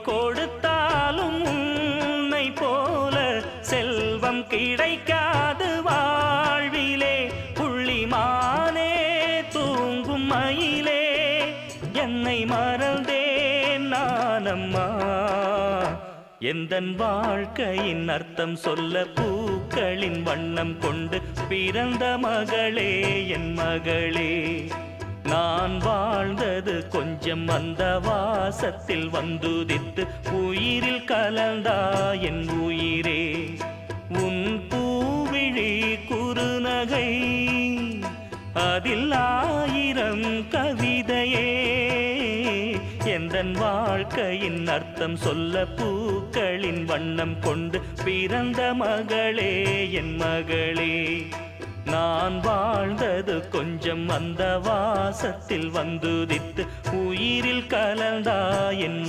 கொடுத்தாலும் உன்னை போல செல்வம் கிடைக்காது வாழ்விலே. புள்ளிமானே தூங்கும் மயிலே என்னை மறந்தேன் நானம்மா. எந்தன் வாழ்க்கையின் அர்த்தம் சொல்ல பூக்களின் வண்ணம் கொண்டு பிறந்த மகளே என் மகளே. நான் வாழ்ந்தது கொஞ்சம் அந்த வாசத்தில் வந்துதித்து உயிரில் கலந்தா என் உயிரே. உன் பூவிழி குறுநகை அதில் 1000 கவிதையே. எந்தன் வாழ்க்கையின் அர்த்தம் சொல்ல பூக்களின் வண்ணம் கொண்டு பிறந்த மகளே என் மகளே. நான் வாழ்ந்தது கொஞ்சம் அந்த வாசத்தில் வந்துதித்து உயிரில் கலந்தா என்